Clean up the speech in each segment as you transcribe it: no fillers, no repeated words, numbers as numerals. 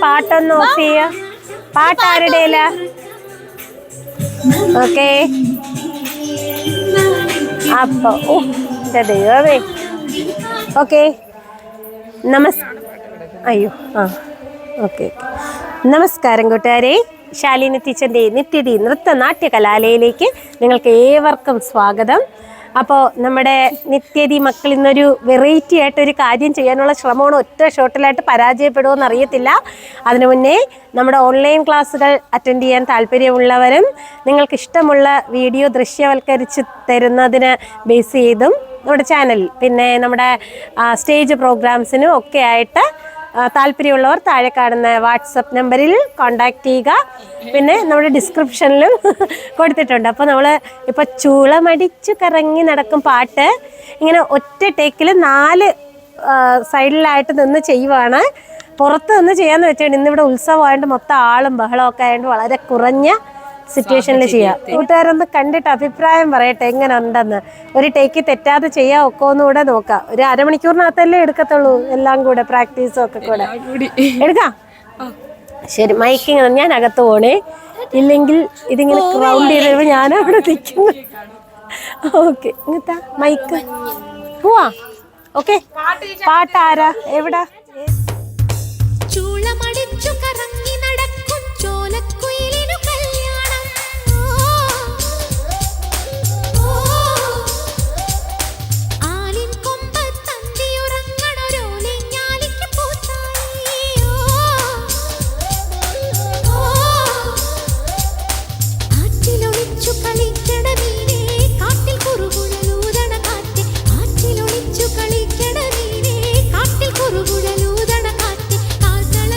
പാട്ടൊന്ന് ഓഫ് ചെയ്യ. പാട്ട് ആരുടെയില്ല? ഓക്കെ. അപ്പൊ ദൈവമേ. ഓക്കെ. അയ്യോ ആ ഓക്കെ. നമസ്കാരം കൂട്ടുകാരെ. ശാലിനി ടീച്ചറിൻ്റെ നിത്യതി നൃത്ത നാട്യ കലാലയയിലേക്ക് നിങ്ങൾക്ക് ഏവർക്കും സ്വാഗതം. അപ്പോൾ നമ്മുടെ നിത്യതി മക്കൾ ഇന്നൊരു വെറൈറ്റി ആയിട്ടൊരു കാര്യം ചെയ്യാനുള്ള ശ്രമമാണ്. ഒറ്റ ഷോട്ടിലായിട്ട് പരാജയപ്പെടുമോ അറിയത്തില്ല. അതിനു മുന്നേ നമ്മുടെ ഓൺലൈൻ ക്ലാസ്സുകൾ അറ്റൻഡ് ചെയ്യാൻ താല്പര്യമുള്ളവരും നിങ്ങൾക്ക് ഇഷ്ടമുള്ള വീഡിയോ ദൃശ്യവൽക്കരിച്ച് തരുന്നതിന് ബേസ് ചെയ്തും നമ്മുടെ ചാനലിൽ, പിന്നെ നമ്മുടെ സ്റ്റേജ് പ്രോഗ്രാംസിനും ഒക്കെ ആയിട്ട് താല്പര്യമുള്ളവർ താഴെ കാണുന്ന വാട്സപ്പ് നമ്പറിൽ കോണ്ടാക്ട് ചെയ്യുക. പിന്നെ നമ്മുടെ ഡിസ്ക്രിപ്ഷനിലും കൊടുത്തിട്ടുണ്ട്. അപ്പോൾ നമ്മൾ ഇപ്പോൾ ചൂളമടിച്ചു കറങ്ങി നടക്കും പാട്ട് ഇങ്ങനെ ഒറ്റ ടേക്കിൽ 4 സൈഡിലായിട്ട് നിന്ന് ചെയ്യുവാണ്. പുറത്ത് നിന്ന് ചെയ്യാന്ന് വെച്ചാൽ ഇന്നിവിടെ ഉത്സവമായിട്ട് മൊത്തം ആളും ബഹളമൊക്കെ ആയതുകൊണ്ട് വളരെ കുറഞ്ഞ സിറ്റുവേഷനിൽ ചെയ്യാം. കൂട്ടുകാരൊന്ന് കണ്ടിട്ട് അഭിപ്രായം പറയട്ടെ എങ്ങനെ ഉണ്ടെന്ന്. ഒരു ടേക്ക് തെറ്റാതെ ചെയ്യാൻ ഒക്കോന്നും കൂടെ നോക്കാം. ഒരു അരമണിക്കൂറിനകത്തല്ലേ എടുക്കത്തുള്ളൂ എല്ലാം കൂടെ, പ്രാക്ടീസും ഒക്കെ കൂടെ എടുക്കാം. ശരി, മൈക്കിങ് ഞാൻ അകത്ത് പോണേ, ഇല്ലെങ്കിൽ ഇതിങ്ങനെ ക്രൗണ്ട് ചെയ്ത് കഴിയുമ്പോൾ ഞാനവിടെ നിൽക്കുന്നു. ഓക്കെ, ഇങ്ങനത്തെ മൈക്ക് പോവാ. ഓക്കെ, പാട്ടാരാ എവിടാ? കളിക്കട നീനെ കാട്ടിൽ കുറുകുഴലൂതണ കാറ്റ് കാൽകള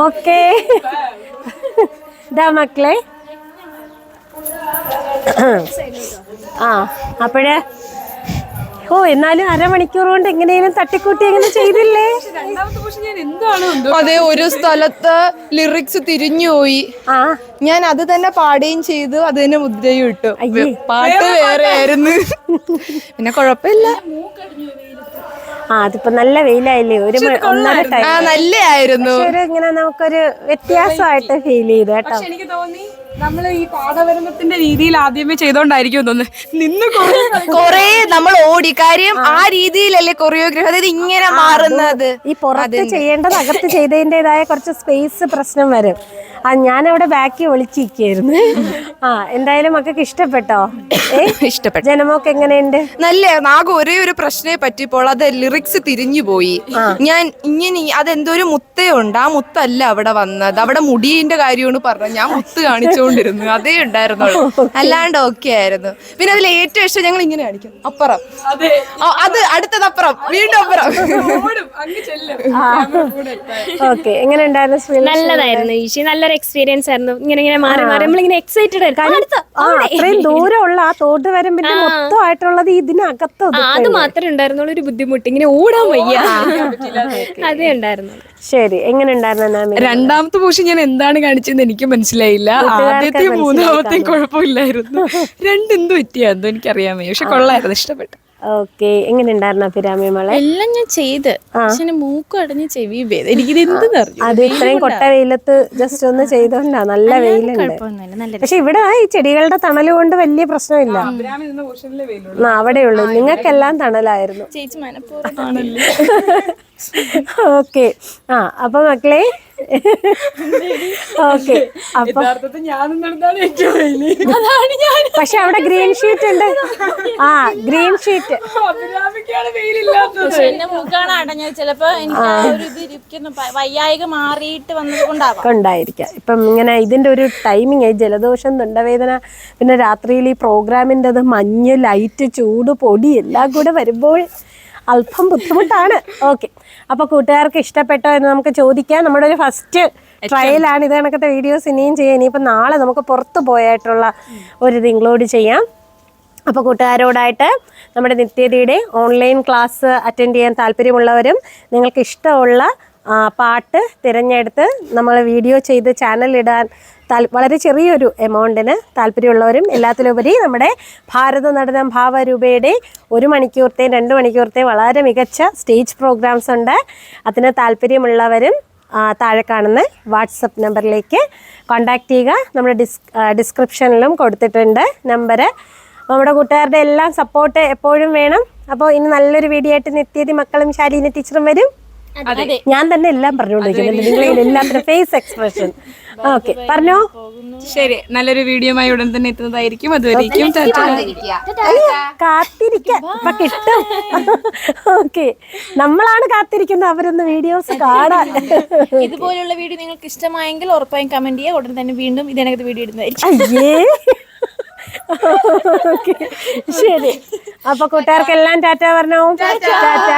ഓക്കെ ഇതാ മക്കളെ. ആ അപ്പോഴേ എന്നാലും അരമണിക്കൂർ കൊണ്ട് എങ്ങനെയും തട്ടിക്കൂട്ടി എങ്ങനെ ചെയ്തില്ലേ? അതെ, ഒരു സ്ഥലത്ത് ലിറിക്സ് തിരിഞ്ഞുപോയി. ഞാൻ അത് തന്നെ പാടുകയും ചെയ്തു, അത് തന്നെ മുദ്രയും ഇട്ടു. പാട്ട് വേറെ ആയിരുന്നു. പിന്നെ കുഴപ്പമില്ല. അതിപ്പോ നല്ല വെയിലായില്ലേ, ഒരു 1:30 ടൈം നല്ലായിരുന്നു. ഇങ്ങനെ നമുക്കൊരു വ്യത്യാസമായിട്ട് ഫീൽ ചെയ്തു കേട്ടോ. എനിക്ക് തോന്നി നമ്മള് ഈ പാഠവരമത്തിന്റെ രീതിയിൽ ആദ്യമേ ചെയ്തോണ്ടായിരിക്കും തോന്നുന്നു നിന്ന് കൊറേ നമ്മൾ ഓടി. കാര്യം ആ രീതിയിലല്ലേ കൊറിയോഗ്രാഫി, അതായത് ഇങ്ങനെ മാറുന്നത്. ഈ പുറത്ത് ചെയ്യേണ്ടത് അകത്ത് ചെയ്തതിൻ്റെതായ കുറച്ച് സ്പേസ് പ്രശ്നം വരും. ഞാനവിടെ ബാക്കി ഒളിച്ചിരിക്കായിരുന്നു. എന്തായാലും മക്കൾക്ക് ഇഷ്ടപ്പെട്ടോ? ഇഷ്ടപ്പെട്ടു. ജനമോക്ക് എങ്ങനെയുണ്ട്? നല്ല. ആകെ ഒരേ ഒരു പ്രശ്നമേ പറ്റിപ്പോൾ, അത് ലിറിക്സ് തിരിഞ്ഞു പോയി. ഞാൻ ഇങ്ങനെ അതെന്തോ ഒരു മുത്തയുണ്ട്, ആ മുത്തല്ല അവിടെ വന്നത്, അവിടെ മുടിയുടെ കാര്യമാണ് പറഞ്ഞത്. ഞാൻ മുത്ത് കാണിച്ചുകൊണ്ടിരുന്നു, അതേ ഉണ്ടായിരുന്നുള്ളൂ. അല്ലാണ്ട് ഓക്കെ ആയിരുന്നു. പിന്നെ അതിൽ ഏറ്റവും ഇഷ്ടം ഞങ്ങൾ ഇങ്ങനെ കാണിക്കും, അപ്പുറം അത് അടുത്തത് അപ്പുറം, വീണ്ടും അപ്പുറം. ഓക്കെ, എങ്ങനെ ഉണ്ടായിരുന്നു? നല്ലതായിരുന്നു ഈശി, നല്ലൊരു എക്സ്പീരിയൻസ് ആയിരുന്നു. ഇങ്ങനെ മാറി മാറി നമ്മളിങ്ങനെ എക്സൈറ്റഡ് ആയിരുന്നു. അത്രയും ദൂരമുള്ള ആ തോട്ട് വരുമ്പോൾ മൊത്തമായിട്ടുള്ളത് ഇതിനകത്ത് അത് മാത്രമേ ഉണ്ടായിരുന്നുള്ളൂ ഒരു ബുദ്ധിമുട്ട്, ഇങ്ങനെ ഓടാൻ വയ്യ, അതേ ഉണ്ടായിരുന്നു. ശരി, എങ്ങനെ ഉണ്ടായിരുന്നു? രണ്ടാമത്തെ പോഷൻ ഞാൻ എന്താണ് കാണിച്ചതെന്ന് എനിക്ക് മനസ്സിലായില്ല. ആദ്യത്തെ മൂന്നാമത്തെയും കുഴപ്പമില്ലായിരുന്നു. രണ്ടെന്ത് പറ്റിയാന്തോ എനിക്കറിയാൻ വയ്യ, പക്ഷെ കൊള്ളായിരുന്നു, ഇഷ്ടപ്പെട്ടു. ഓക്കെ, എങ്ങനെ ഉണ്ടായിരുന്നു അഭിരാമി മോളെ? എല്ലാം ഞാൻ ചെയ്ത്, പക്ഷെ മൂക്കും അടഞ്ഞ് ചെവി ചെയ്ത് എനിക്കിത് എന്തെന്ന് അറിഞ്ഞു. അത് ഇത്രയും കൊട്ട വെയിലത്ത് ജസ്റ്റ് ഒന്ന് ചെയ്തോണ്ടാ, നല്ല വെയിലുണ്ട്. പക്ഷെ ഇവിടെ ഈ ചെടികളുടെ തണല് കൊണ്ട് വലിയ പ്രശ്നമില്ല. അവിടെയുള്ളൂ, നിങ്ങൾക്കെല്ലാം തണലായിരുന്നു. ചേച്ചി മനഃപൂർവ്വം. ഓക്കെ, അപ്പൊ മക്കളെ ഓക്കെ. അപ്പൊ പക്ഷെ അവിടെ ഗ്രീൻ ഷീറ്റ് ഉണ്ട്. Green sheet. എന്റെ മൂക്കാണ് അടഞ്ഞത്. ചിലപ്പോ എനിക്ക് വയ്യായിക മാറിയിട്ട് വന്നത് കൊണ്ടായിരിക്കാം. ഇപ്പം ഇങ്ങനെ ഇതിന്റെ ഒരു ടൈമിങ്, ജലദോഷം, തൊണ്ടവേദന, പിന്നെ രാത്രിയിൽ ഈ പ്രോഗ്രാമിൻ്റെ അത് മഞ്ഞ്, ലൈറ്റ്, ചൂട്, പൊടി എല്ലാം കൂടെ വരുമ്പോൾ അല്പം ബുദ്ധിമുട്ടാണ്. ഓക്കെ, അപ്പോൾ കൂട്ടുകാർക്ക് ഇഷ്ടപ്പെട്ടോ എന്ന് നമുക്ക് ചോദിക്കാം. നമ്മുടെ ഒരു ഫസ്റ്റ് ട്രയലാണ് ഇത്. കണക്കത്തെ വീഡിയോസ് ഇനിയും ചെയ്യാം. ഇനിയിപ്പോൾ നാളെ നമുക്ക് പുറത്ത് പോയായിട്ടുള്ള ഒരിത് ഇൻക്ലൂഡ് ചെയ്യാം. അപ്പോൾ കൂട്ടുകാരോടായിട്ട് നമ്മുടെ നിത്യതയുടെ ഓൺലൈൻ ക്ലാസ് അറ്റൻഡ് ചെയ്യാൻ താല്പര്യമുള്ളവരും നിങ്ങൾക്ക് ഇഷ്ടമുള്ള പാട്ട് തിരഞ്ഞെടുത്ത് നമ്മൾ വീഡിയോ ചെയ്ത് ചാനലിടാൻ വളരെ ചെറിയൊരു എമൗണ്ടിന് താല്പര്യമുള്ളവരും, എല്ലാത്തിലുപരി നമ്മുടെ ഭാരത നടനം ഭാവരൂപയുടെ 1 മണിക്കൂറത്തെയും 2 മണിക്കൂറത്തെയും വളരെ മികച്ച സ്റ്റേജ് പ്രോഗ്രാംസ് ഉണ്ട്. അതിന് താല്പര്യമുള്ളവരും താഴെ കാണുന്ന വാട്സപ്പ് നമ്പറിലേക്ക് കോൺടാക്റ്റ് ചെയ്യുക. നമ്മുടെ ഡിസ്ക്രിപ്ഷനിലും കൊടുത്തിട്ടുണ്ട് നമ്പർ. നമ്മുടെ കൂട്ടുകാരുടെ എല്ലാം സപ്പോർട്ട് എപ്പോഴും വേണം. അപ്പോൾ ഇനി നല്ലൊരു വീഡിയോ ആയിട്ട് നിത്യതി മക്കളും ശാലീന ടീച്ചറും വരും. ഞാൻ തന്നെ എല്ലാം പറഞ്ഞുകൊണ്ടിരിക്കുന്നുണ്ട്, നിങ്ങൾ എല്ലാത്തിനും ഫേസ് എക്സ്പ്രഷൻ. ഓക്കെ, പറഞ്ഞോ. ശരി, നല്ലൊരു വീഡിയോയുമായി ഉടൻ തന്നെ എത്തുന്നതായിരിക്കും. അതുവരേക്കും കാത്തിരിക്കാം, ഇപ്പൊ കിട്ടും. ഓക്കെ, നമ്മളാണ് കാത്തിരിക്കുന്നത് അവരൊന്ന് വീഡിയോസ് കാണാൻ. ഇതുപോലുള്ള വീഡിയോ നിങ്ങൾക്ക് ഇഷ്ടമായെങ്കിൽ ഉറപ്പായും കമന്റ് ചെയ്യുക. ഉടൻ തന്നെ വീണ്ടും ഇതിനകത്ത് വീഡിയോ ഇടുന്നതായിരിക്കും. അയ്യേ, ശരി. അപ്പൊ കൂട്ടുകാർക്കെല്ലാം ടാറ്റ പറഞ്ഞോ. ടാറ്റ.